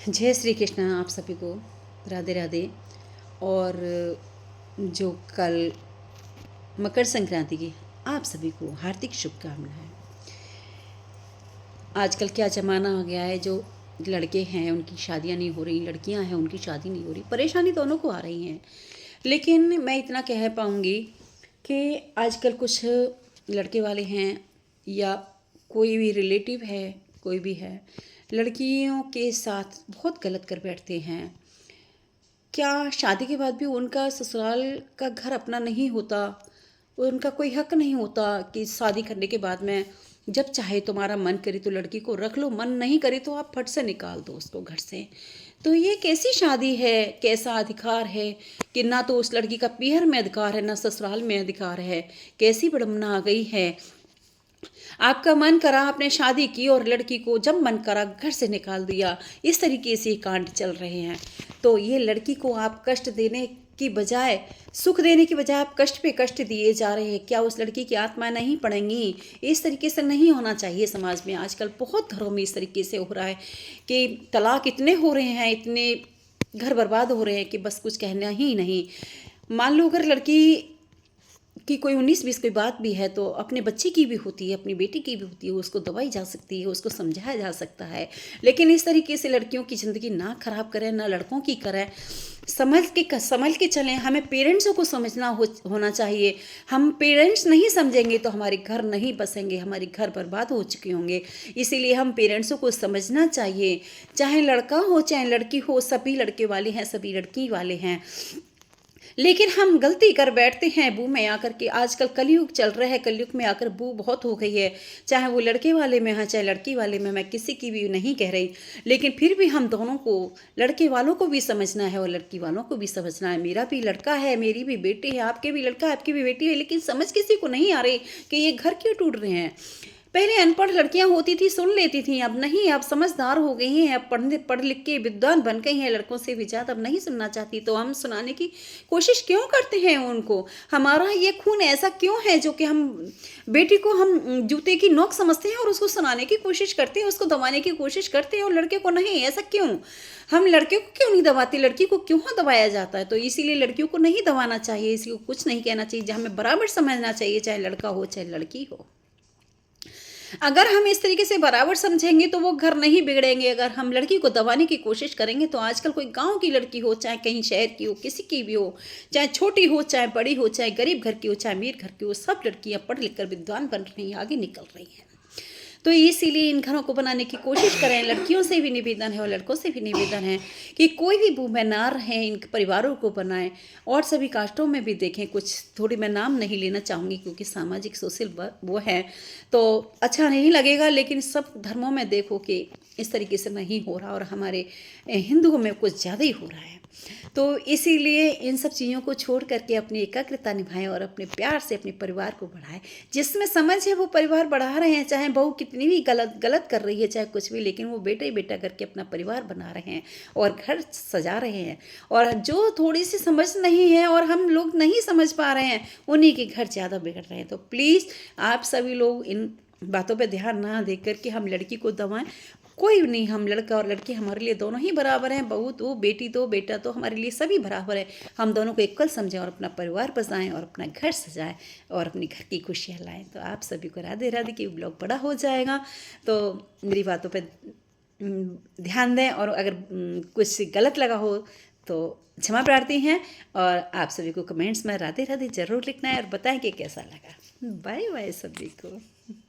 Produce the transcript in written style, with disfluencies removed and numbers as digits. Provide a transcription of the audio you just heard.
जय श्री कृष्ण। आप सभी को राधे राधे। और जो कल मकर संक्रांति की आप सभी को हार्दिक शुभकामनाएं। आजकल क्या ज़माना आ गया है, जो लड़के हैं उनकी शादियां नहीं हो रही, लड़कियां हैं उनकी शादी नहीं हो रही, परेशानी दोनों को आ रही हैं। लेकिन मैं इतना कह पाऊँगी कि आजकल कुछ लड़के वाले हैं या कोई भी रिलेटिव है, कोई भी है, लड़कियों के साथ बहुत गलत कर बैठते हैं। क्या शादी के बाद भी उनका ससुराल का घर अपना नहीं होता? उनका कोई हक नहीं होता कि शादी करने के बाद में जब चाहे तुम्हारा मन करे तो लड़की को रख लो, मन नहीं करे तो आप फट से निकाल दो उसको घर से। तो ये कैसी शादी है? कैसा अधिकार है कि ना तो उस लड़की का पीहर में अधिकार है, ना ससुराल में अधिकार है? कैसी विडम्बना आ गई है। आपका मन करा, आपने शादी की और लड़की को जब मन करा घर से निकाल दिया। इस तरीके से कांड चल रहे हैं। तो ये लड़की को आप कष्ट देने की बजाय, सुख देने की बजाय आप कष्ट पे कष्ट दिए जा रहे हैं। क्या उस लड़की की आत्मा नहीं पड़ेंगी? इस तरीके से नहीं होना चाहिए। समाज में आजकल बहुत घरों में इस तरीके से हो रहा है कि तलाक इतने हो रहे हैं, इतने घर बर्बाद हो रहे हैं कि बस कुछ कहना ही नहीं। मान लो अगर लड़की कि कोई 19-20 कोई बात भी है तो अपने बच्चे की भी होती है, अपनी बेटी की भी होती है, उसको दबाई जा सकती है, उसको समझाया जा सकता है। लेकिन इस तरीके से लड़कियों की ज़िंदगी ना खराब करें, ना लड़कों की करें। संभल के चलें। हमें पेरेंट्सों को समझना होना चाहिए। हम पेरेंट्स नहीं समझेंगे तो हमारे घर नहीं बसेंगे, हमारे घर बर्बाद हो चुके होंगे। इसीलिए हम पेरेंट्सों को समझना चाहिए। चाहे लड़का हो चाहे लड़की हो, सभी लड़के वाले हैं, सभी लड़की वाले हैं। लेकिन हम गलती कर बैठते हैं बू में आकर के। आजकल कलयुग चल रहा है, कलयुग में आकर बू बहुत हो गई है। चाहे वो लड़के वाले में है चाहे लड़की वाले में, मैं किसी की भी नहीं कह रही, लेकिन फिर भी हम दोनों को, लड़के वालों को भी समझना है और लड़की वालों को भी समझना है। मेरा भी लड़का है, मेरी भी बेटी है, आपके भी लड़का है, आपकी भी बेटी है, लेकिन समझ किसी को नहीं आ रही कि ये घर क्यों टूट रहे हैं। पहले अनपढ़ लड़कियां होती थी, सुन लेती थी, अब नहीं। अब समझदार हो गई हैं, अब पढ़ लिख के विद्वान बन गई हैं, लड़कों से भी ज़्यादा अब नहीं सुनना चाहती। तो हम सुनाने की कोशिश क्यों करते हैं उनको? हमारा ये खून ऐसा क्यों है जो कि हम बेटी को हम जूते की नोक समझते हैं और उसको सुनाने की कोशिश करते हैं, उसको दबाने की कोशिश करते हैं, और लड़के को नहीं? ऐसा क्यों? हम लड़के को क्यों नहीं दबाते? लड़की को क्यों दबाया जाता है? तो इसीलिए लड़कियों को नहीं दबाना चाहिए, इसी को कुछ नहीं कहना चाहिए। हमें बराबर समझना चाहिए, चाहे लड़का हो चाहे लड़की हो। अगर हम इस तरीके से बराबर समझेंगे तो वो घर नहीं बिगड़ेंगे। अगर हम लड़की को दबाने की कोशिश करेंगे तो आजकल कोई गांव की लड़की हो चाहे कहीं शहर की हो, किसी की भी हो, चाहे छोटी हो चाहे बड़ी हो, चाहे गरीब घर की हो चाहे अमीर घर की हो, सब लड़कियां पढ़ लिख कर विद्वान बन रही हैं, आगे निकल रही हैं। तो इसीलिए इन घरों को बनाने की कोशिश करें। लड़कियों से भी निवेदन है और लड़कों से भी निवेदन है कि कोई भी भूमि ना रहें, इन परिवारों को बनाएं। और सभी कास्टों में भी देखें, कुछ थोड़ी मैं नाम नहीं लेना चाहूँगी क्योंकि सामाजिक सोशल वो है तो अच्छा नहीं लगेगा, लेकिन सब धर्मों में देखो कि इस तरीके से नहीं हो रहा और हमारे हिंदुओं में कुछ ज़्यादा ही हो रहा है। तो इसीलिए इन सब चीज़ों को छोड़ करके अपनी एकाग्रता निभाएं और अपने प्यार से अपने परिवार को बढ़ाएं। जिसमें समझ है वो परिवार बढ़ा रहे हैं, चाहे बहू कितनी भी गलत कर रही है, चाहे कुछ भी, लेकिन वो बेटा ही बेटा करके अपना परिवार बना रहे हैं और घर सजा रहे हैं। और जो थोड़ी सी समझ नहीं है और हम लोग नहीं समझ पा रहे हैं, उन्हीं के घर ज़्यादा बिगड़ रहे हैं। तो प्लीज़ आप सभी लोग इन बातों पे ध्यान ना दे करके हम लड़की को दबाएं। कोई नहीं, हम लड़का और लड़की हमारे लिए दोनों ही बराबर हैं। बहू तो, बेटी तो, बेटा तो, हमारे लिए सभी बराबर है। हम दोनों को इक्वल समझें और अपना परिवार बसाएं और अपना घर सजाएं और अपनी घर की खुशियाँ लाएं। तो आप सभी को राधे राधे। कि ब्लॉग बड़ा हो जाएगा तो मेरी बातों पर ध्यान दें, और अगर कुछ गलत लगा हो तो क्षमा प्रार्थी हैं। और आप सभी को कमेंट्स में राधे राधे ज़रूर लिखना है और बताएं कि कैसा लगा। बाय बाय सभी को।